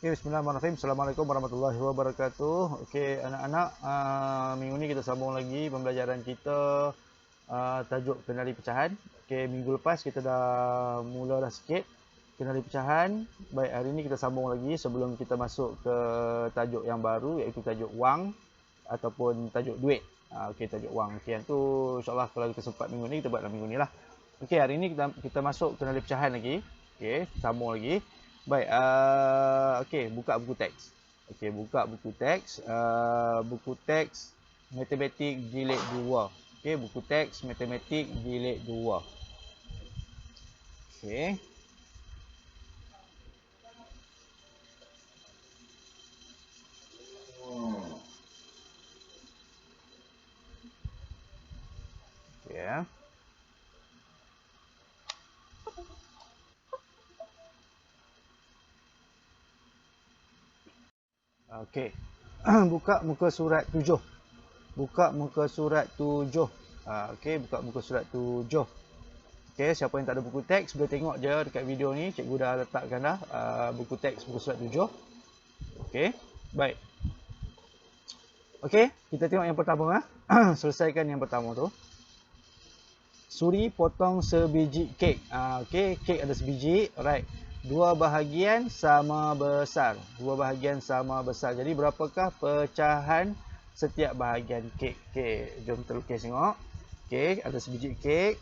Okay, bismillahirrahmanirrahim. Assalamualaikum warahmatullahi wabarakatuh. Okey, anak-anak, minggu ni kita sambung lagi pembelajaran kita tajuk kenali pecahan. Okey, minggu lepas kita dah mula dah sikit kenali pecahan. Baik, hari ni kita sambung lagi sebelum kita masuk ke tajuk yang baru iaitu tajuk wang ataupun tajuk duit. Okey, tajuk wang. Okey, yang tu insya-Allah kalau kita sempat minggu ni kita buat dalam minggu ni lah. Okey, hari ni kita masuk kenali pecahan lagi. Okey, sambung lagi. Baik, okey, buka buku teks. Okey, buka buku teks. Buku teks matematik jilid 2. Okey, buku teks matematik jilid 2. Okey. Okey ya. Okey. Buka muka surat 7. Buka muka surat 7. Okey, buka muka surat 7. Okey, siapa yang tak ada buku teks boleh tengok je dekat video ni. Cikgu dah letakkan dah buku teks muka surat 7. Okey. Baik. Okey, kita tengok yang pertama. Selesaikan yang pertama tu. Suri potong sebiji kek. Okey, kek ada sebiji. Alright. Dua bahagian sama besar. Dua bahagian sama besar. Jadi berapakah pecahan setiap bahagian kek? Okey, jom kita lukis tengok. Okey, ada sebiji kek.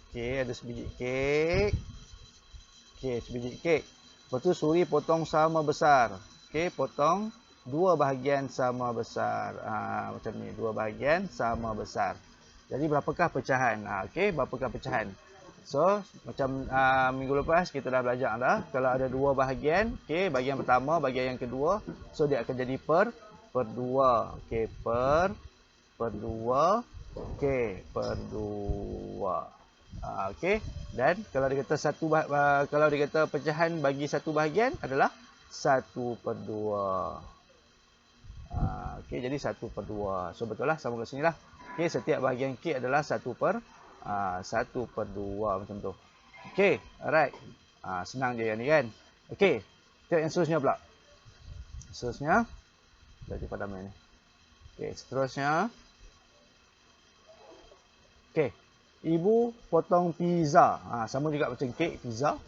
Okey, ada sebiji kek. Okey, sebiji kek. Lepas tu suri potong sama besar. Okey, potong dua bahagian sama besar. Macam ni, dua bahagian sama besar. Jadi berapakah pecahan? Okey, berapakah pecahan? So, macam minggu lepas kita dah belajar dah. Kalau ada dua bahagian, okey, bahagian pertama, bahagian yang kedua, so dia akan jadi per 2. Okey, per 2. Okey, per 2. Okey. Dan kalau dia kata kalau dia kata pecahan bagi satu bahagian adalah 1/2. Okey, jadi 1/2. So betul lah, sama kat sini lah. Okey, setiap bahagian K adalah 1/2 macam tu. Okey, alright. Senang je yang ni kan. Okey, tengok yang seterusnya pula. Seterusnya, dah padam ni. Okey, seterusnya. Okey, ibu potong pizza. Sama juga macam kek, pizza.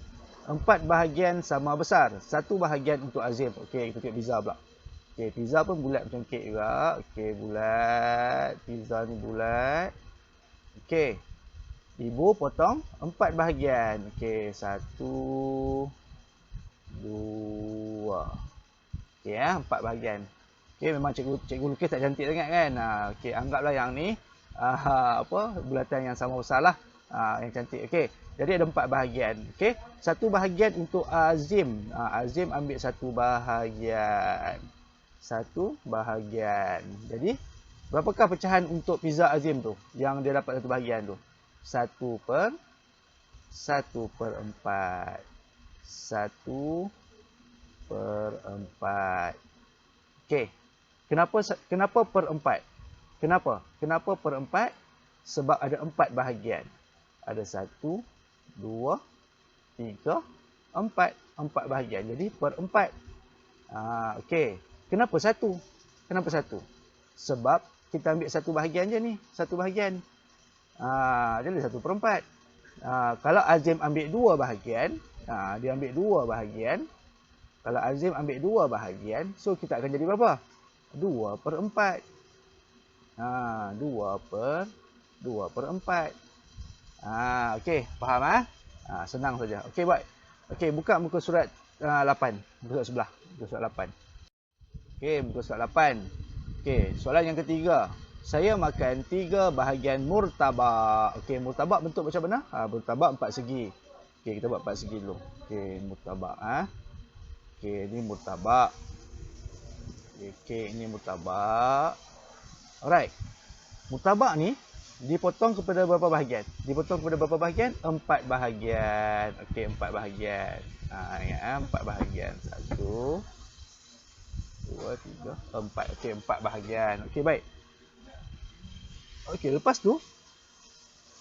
4 bahagian sama besar. 1 bahagian untuk Azim. Okey, kita tengok pizza pula. Okey, pizza pun bulat macam kek juga. Okey, bulat. Pizza ni bulat. Okey. Ibu potong 4 bahagian. Okey, 1 2. Okey ya, 4 bahagian. Okey, memang cikgu lukis tak cantik sangat kan. Okey, anggaplah yang ni bulatan yang sama besar lah. Yang cantik. Okey. Jadi ada 4 bahagian. Okey. 1 bahagian untuk Azim. Azim ambil 1 bahagian. 1 bahagian. Jadi berapakah pecahan untuk pizza Azim tu? Yang dia dapat 1 bahagian tu. 1/4. 1/4. Okey. Kenapa per 4? Kenapa? Kenapa per 4? Sebab ada 4 bahagian. Ada 1, 2, 3, 4. 4 bahagian. Jadi per 4. Okey. Kenapa 1? Kenapa 1? Sebab kita ambil 1 bahagian je ni. 1 bahagian. Jadi 1/4. Kalau Azim ambil 2 bahagian, dia ambil 2 bahagian. Kalau Azim ambil 2 bahagian, so kita akan jadi berapa? 2/4. 2/4. Okey, faham senang saja. Okey, buat. Okey, buka muka surat 8. Muka surat sebelah. Muka surat 8. Okey, muka surat 8. Okey, soalan yang ketiga. Saya makan 3 bahagian murtabak. Okey, murtabak bentuk macam mana? Murtabak 4 segi. Okey, kita buat 4 segi dulu. Okey, murtabak. Okey, ni murtabak. Okey, ini murtabak. Alright. Murtabak ni dipotong kepada berapa bahagian? Dipotong kepada berapa bahagian? 4 bahagian. Okey, 4 bahagian. Ingat 4 bahagian. 1 2 3 4. Okey, 4 bahagian. Okey, baik. Okey, lepas tu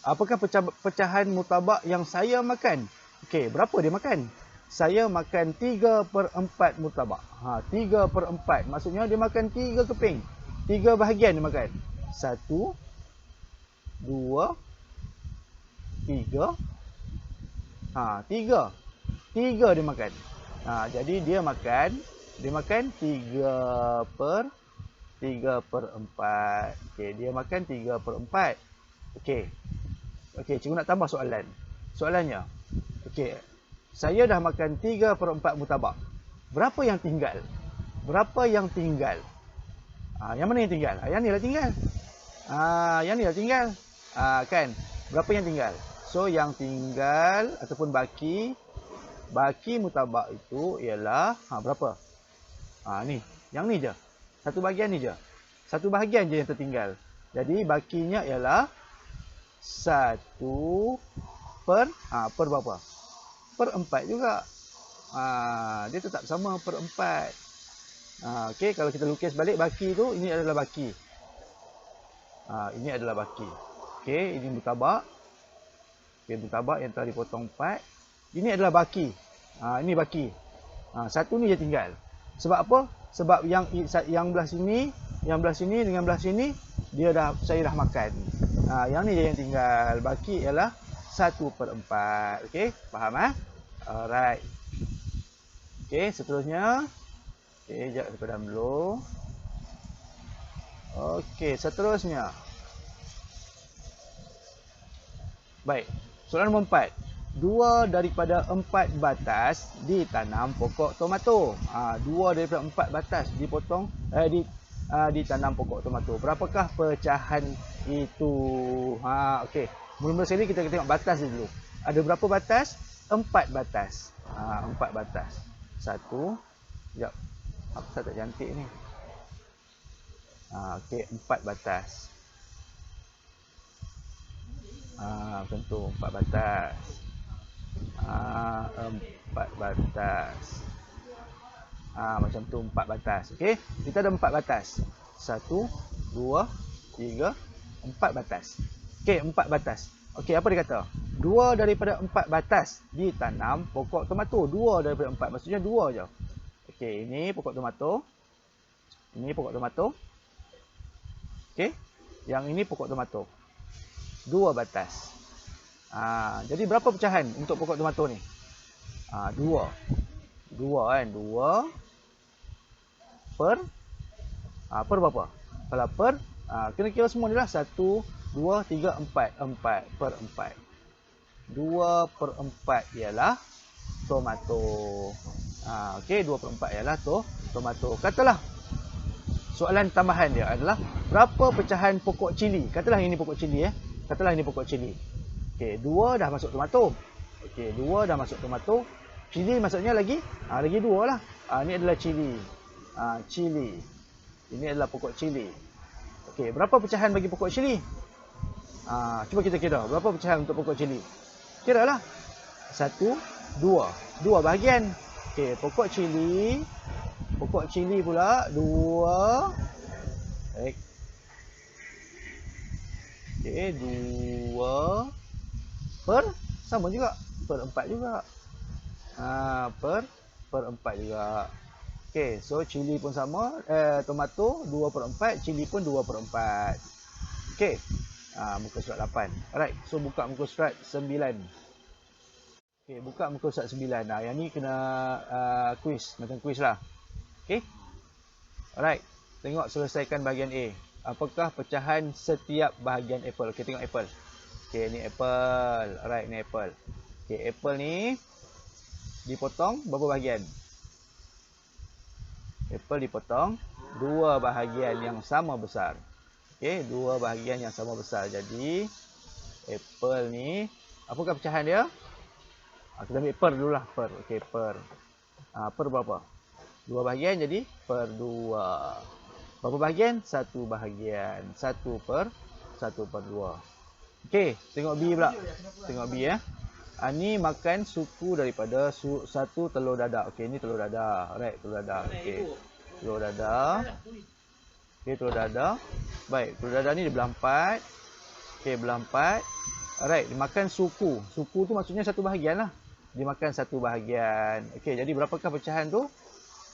apakah pecahan murtabak yang saya makan? Okey, berapa dia makan? saya makan 3/4 murtabak. 3/4. Maksudnya dia makan 3 keping. 3 bahagian dia makan. 1, 2, 3. 3. 3 dia makan. Jadi dia makan 3/4. Okey, dia makan 3/4. Okey. Okey, cikgu nak tambah soalan. Soalannya. Okey. Saya dah makan 3/4 murtabak. Berapa yang tinggal? Berapa yang tinggal? Yang mana yang tinggal? Yang ni lah tinggal. Yang ni lah tinggal. Kan? Berapa yang tinggal? So, yang tinggal ataupun baki murtabak itu ialah berapa? Ni. Yang ni je. Satu bahagian ni je. Satu bahagian je yang tertinggal. Jadi, bakinya ialah 1 per berapa? Per 4 juga. Dia tetap sama per 4. Okey, kalau kita lukis balik baki tu, ini adalah baki. Ini adalah baki. Okey, ini murtabak. Okey, murtabak yang telah dipotong 4. Ini adalah baki. Ini baki. Satu ni je tinggal. Sebab apa? Sebab yang belah sini dengan belah sini saya dah makan. Yang ni je yang tinggal. Baki ialah 1/4. Okey, faham Alright. Okey, seterusnya. Okey, jap kita padam dulu. Okey, seterusnya. Baik, soalan nombor 4. 2 daripada 4 batas ditanam pokok tomato. 2 daripada 4 batas ditanam pokok tomato. Berapakah pecahan itu? Okey. Mula-mula sekali kita tengok batas dulu. Ada berapa batas? 4 batas. 4 batas. 1. Sekejap. Apa tak cantik ni? Okey, 4 batas. Macam tu, 4 batas. 4 batas. Macam tu, 4 batas. Okey, kita ada 4 batas. 1, 2, 3, 4 batas. Okey, 4 batas. Okey, apa dia kata? 2 daripada 4 batas ditanam pokok tomato. 2 daripada 4, maksudnya 2 je. Okey, ini pokok tomato. Ini pokok tomato. Okey, yang ini pokok tomato. 2 batas. Jadi berapa pecahan untuk pokok tomato ni? 2. 2 kan? 2 per berapa? Kalau per kena kira semua ni lah. 1, 2, 3, 4. 4 per 4. 2 per 4 ialah tomato. Okey, 2 per 4 ialah tomato. Katalah soalan tambahan dia adalah berapa pecahan pokok cili? Katalah ini pokok cili Katalah ini pokok cili. Okey, 2 dah masuk tomato. Okey, 2 dah masuk tomato. Cili maksudnya lagi 2 lah. Ini adalah cili. Cili. Ini adalah pokok cili. Okey, berapa pecahan bagi pokok cili? Cuba kita kira. Berapa pecahan untuk pokok cili? Kiralah. 1, 2. 2 bahagian. Okey, pokok cili pula 2. Baik. Okey, 2 per sama juga. Per 4 juga. Per 4 juga. Okey, so cili pun sama. Tomato 2 per 4. Cili pun 2 per 4. Okey. Muka surat 8. Alright, so buka muka surat 9. Okey, buka muka surat 9. Yang ni kena quiz, macam quiz lah. Okey. Alright, tengok selesaikan bahagian A. Apakah pecahan setiap bahagian apple? Okey, tengok apple. Okey, ni apple. Alright, ni apple. Okey, apple ni dipotong berapa bahagian? Apple dipotong 2 bahagian yang sama besar. Okey, 2 bahagian yang sama besar. Jadi apple ni apakah pecahan dia? Kita ambil per dululah, per. Okey, per. Per berapa? 2 bahagian jadi per 2. Berapa bahagian? 1 bahagian. 1 per 2. Okey, tengok B pula. Tengok B ni makan suku daripada satu telur dadah. Okey, ni telur dadah. Alright, telur dadah. Okey. Telur dadah. Okey, telur dadah. Baik, telur dadah ni dibelah 4. Okey, belah 4. Alright, dimakan suku. Suku tu maksudnya satu bahagian lah. dimakan 1 bahagian. Okey, jadi berapakah pecahan tu?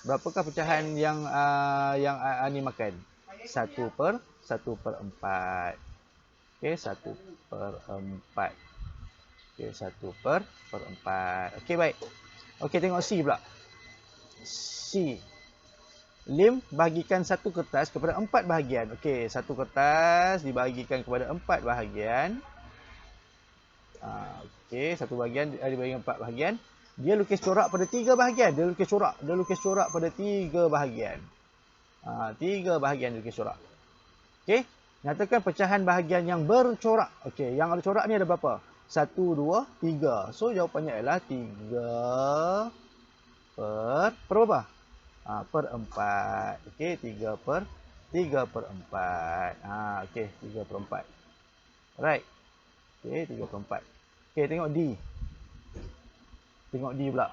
Berapakah pecahan yang Ani makan? 1/4. Okey, 1/4. Okey, 1/4. Okey, baik. Okey, tengok C pula. C. Lim bahagikan 1 kertas kepada 4 bahagian. Okey, 1 kertas dibahagikan kepada 4 bahagian. Okey, 1 bahagian dibahagikan 4 bahagian. Dia lukis corak pada 3 bahagian. Dia lukis corak pada 3 bahagian. 3 bahagian dia lukis corak. Okey, nyatakan pecahan bahagian yang bercorak. Okey, yang ada corak ni ada berapa? 1, 2, 3. So jawapannya ialah 3 per berapa? Per 4. Okey, 3/4. Okey, 3/4. Alright. Okey, 3/4. Okey, tengok D. Tengok D pula.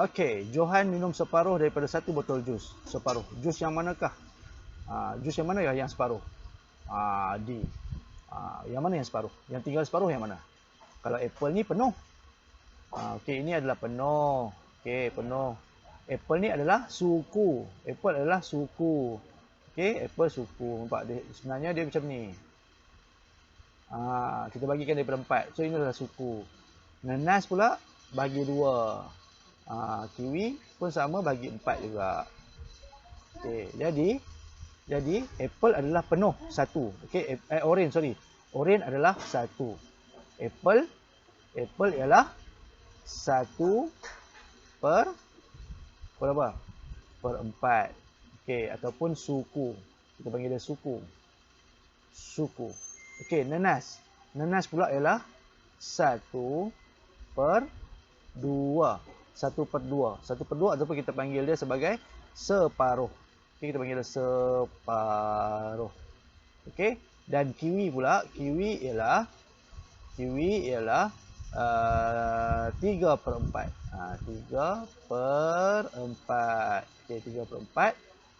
Okey, Johan minum separuh daripada 1 botol jus. Separuh. Jus yang manakah? Jus yang mana yang separuh? D. Yang mana yang separuh? Yang tinggal separuh yang mana? Kalau apple ni penuh. Okey, ini adalah penuh. Okey, penuh. Apple ni adalah suku. Apple adalah suku. Okey, apple suku. Nampak dia, sebenarnya dia macam ni. Kita bagikan daripada 4. So ini adalah suku. Nanas pula bagi 2. Kiwi pun sama bagi 4 juga. Okey, jadi apple adalah penuh 1. Okey, orange sorry. Orange adalah 1. Apple ialah 1 per berapa? Per 4. Okey, ataupun suku. Kita panggil dia suku. Suku. Okey, nanas. Nanas pula ialah 1/2. 1/2. 1/2 ataupun kita panggil dia sebagai separuh. Okey, kita panggil dia separuh. Okey, dan kiwi pula, kiwi ialah 3/4. 3/4. Okey, 3/4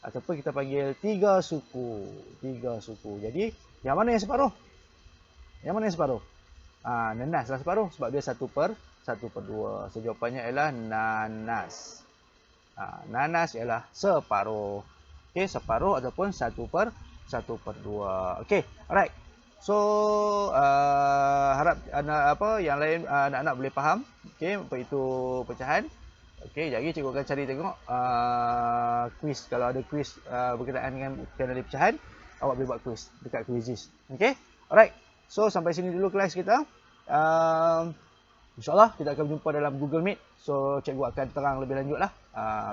ataupun kita panggil 3 suku. 3 suku. Jadi, yang mana yang separuh? Yang mana yang separuh? Nanas lah separuh sebab dia 1/2. So, jawapannya ialah nanas. Nanas ialah separuh. Okey, separuh ataupun 1/2. Okey, alright. So, harap yang lain anak-anak boleh faham. Okey, apa itu pecahan. Okey, jadi cikgu akan cari tengok quiz. Kalau ada quiz berkenaan dengan pecahan, awak boleh buat quiz dekat Quizizz. Okey, alright. So, sampai sini dulu kelas kita. InsyaAllah kita akan berjumpa dalam Google Meet. So, cikgu akan terang lebih lanjut lah.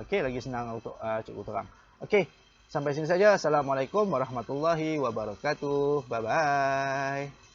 Okey, lagi senang untuk cikgu terang. Okey, sampai sini saja. Assalamualaikum warahmatullahi wabarakatuh. Bye-bye.